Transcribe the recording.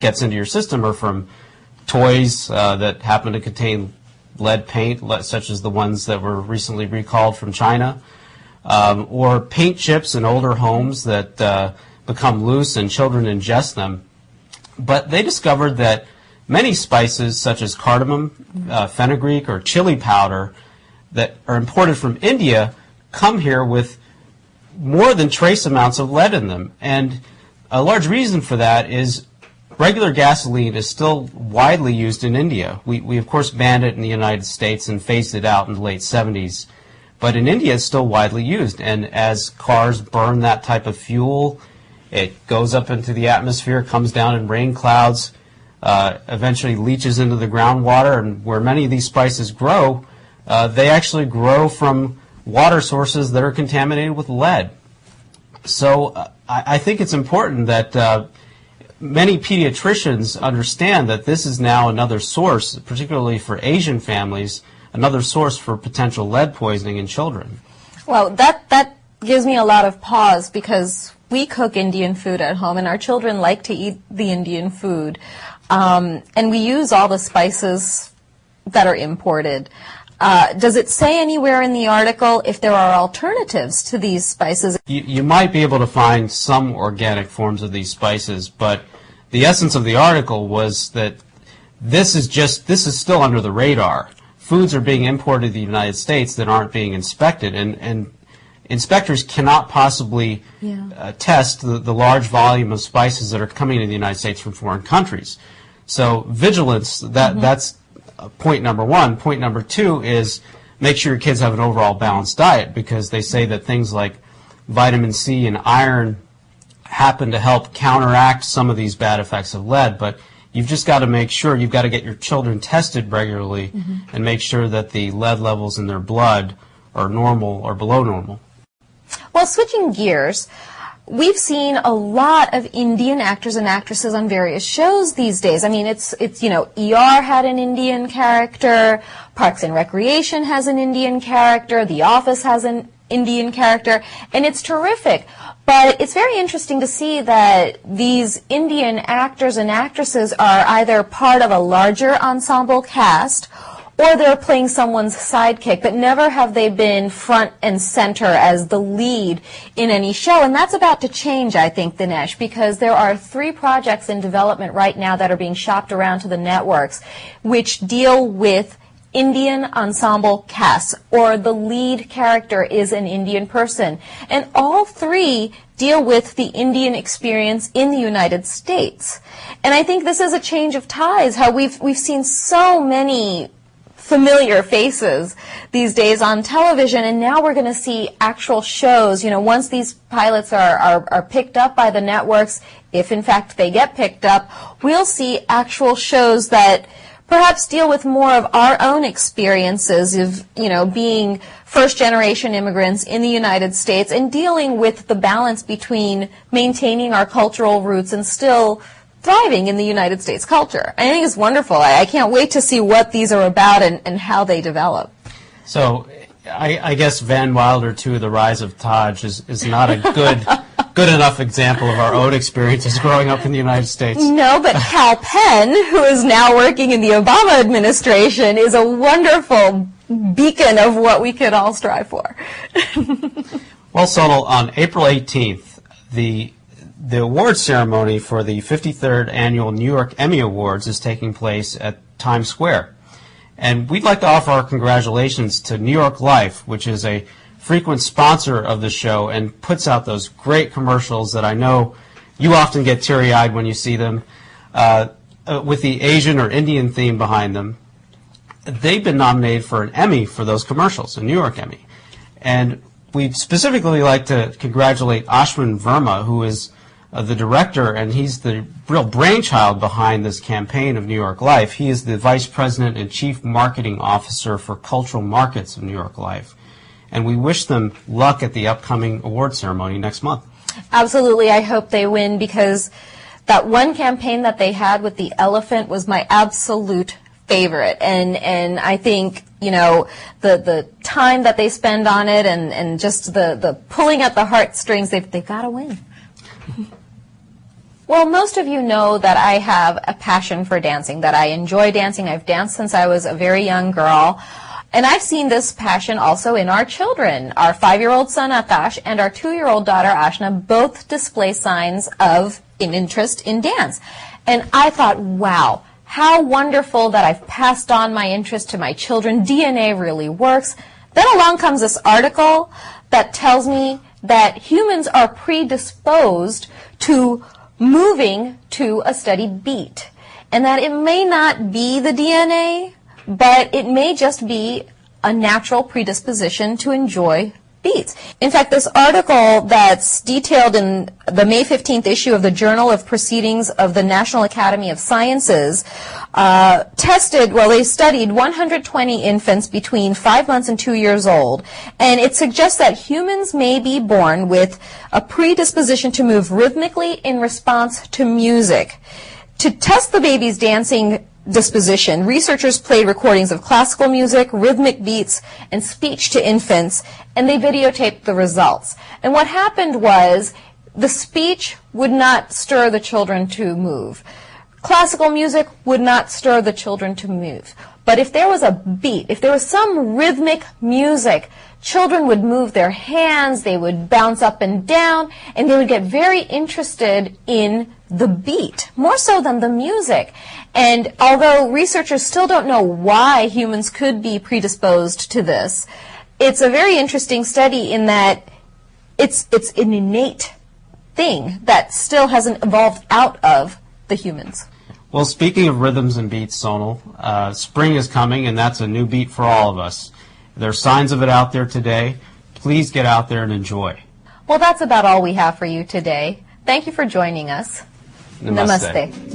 gets into your system are from toys that happen to contain lead paint, such as the ones that were recently recalled from China, or paint chips in older homes that become loose and children ingest them. But they discovered that many spices, such as cardamom, fenugreek, or chili powder, that are imported from India, come here with more than trace amounts of lead in them. And a large reason for that is regular gasoline is still widely used in India. We of course banned it in the United States and phased it out in the late 70s. But in India it's still widely used. And as cars burn that type of fuel, it goes up into the atmosphere, comes down in rain clouds, eventually leaches into the groundwater. And where many of these spices grow, they actually grow from water sources that are contaminated with lead. So I think it's important that many pediatricians understand that this is now another source, particularly for Asian families, another source for potential lead poisoning in children. Well, that gives me a lot of pause, because we cook Indian food at home and our children like to eat the Indian food. And we use all the spices that are imported. Does it say anywhere in the article if there are alternatives to these spices? You might be able to find some organic forms of these spices, but the essence of the article was that this is still under the radar. Foods are being imported to the United States that aren't being inspected, and inspectors cannot possibly test the large volume of spices that are coming into the United States from foreign countries. So vigilance, that's point number one. Point number two is make sure your kids have an overall balanced diet, because they say that things like vitamin C and iron happen to help counteract some of these bad effects of lead. But you've just got to make sure, you've got to get your children tested regularly and make sure that the lead levels in their blood are normal or below normal. Well, switching gears, we've seen a lot of Indian actors and actresses on various shows these days. I mean, it's ER had an Indian character, Parks and Recreation has an Indian character, The Office has an Indian character, and it's terrific. But it's very interesting to see that these Indian actors and actresses are either part of a larger ensemble cast, or they're playing someone's sidekick, but never have they been front and center as the lead in any show. And that's about to change, I think, Dinesh, because there are 3 projects in development right now that are being shopped around to the networks, which deal with Indian ensemble casts, or the lead character is an Indian person. And all 3 deal with the Indian experience in the United States. And I think this is a change of ties, how we've seen so many familiar faces these days on television, and now we're going to see actual shows. You know, once these pilots are picked up by the networks, if in fact they get picked up, we'll see actual shows that perhaps deal with more of our own experiences of, being first-generation immigrants in the United States and dealing with the balance between maintaining our cultural roots and still thriving in the United States culture. I think it's wonderful. I can't wait to see what these are about and how they develop. So I guess Van Wilder 2, The Rise of Taj, is not a good enough example of our own experiences growing up in the United States. No, but Hal Penn, who is now working in the Obama administration, is a wonderful beacon of what we could all strive for. Well, Sonal, on April 18th, the award ceremony for the 53rd Annual New York Emmy Awards is taking place at Times Square. And we'd like to offer our congratulations to New York Life, which is a frequent sponsor of the show and puts out those great commercials that I know you often get teary-eyed when you see them, with the Asian or Indian theme behind them. They've been nominated for an Emmy for those commercials, a New York Emmy. And we'd specifically like to congratulate all-Verma, who is the director, and he's the real brainchild behind this campaign of New York Life. He is the Vice President and Chief Marketing Officer for Cultural Markets of New York Life. And we wish them luck at the upcoming award ceremony next month. Absolutely. I hope they win, because that one campaign that they had with the elephant was my absolute favorite. And I think, the time that they spend on it and just the pulling at the heartstrings, they've got to win. Well, most of you know that I have a passion for dancing, that I enjoy dancing. I've danced since I was a very young girl. And I've seen this passion also in our children. Our 5-year-old son Akash and our 2-year-old daughter Ashna both display signs of an interest in dance. And I thought, wow, how wonderful that I've passed on my interest to my children. DNA really works. Then along comes this article that tells me that humans are predisposed to moving to a steady beat, and that it may not be the DNA, but it may just be a natural predisposition to enjoy beats. In fact, this article that's detailed in the May 15th issue of the Journal of Proceedings of the National Academy of Sciences they studied 120 infants between 5 months and 2 years old, and it suggests that humans may be born with a predisposition to move rhythmically in response to music. To test the baby's dancing disposition, researchers played recordings of classical music, rhythmic beats, and speech to infants, and they videotaped the results. And what happened was the speech would not stir the children to move. Classical music would not stir the children to move. But if there was a beat, if there was some rhythmic music, children would move their hands, they would bounce up and down, and they would get very interested in the beat, more so than the music. And although researchers still don't know why humans could be predisposed to this, it's a very interesting study in that it's an innate thing that still hasn't evolved out of the humans. Well, speaking of rhythms and beats, Sonal, spring is coming, and that's a new beat for all of us. There are signs of it out there today. Please get out there and enjoy. Well, that's about all we have for you today. Thank you for joining us. Namaste. Namaste.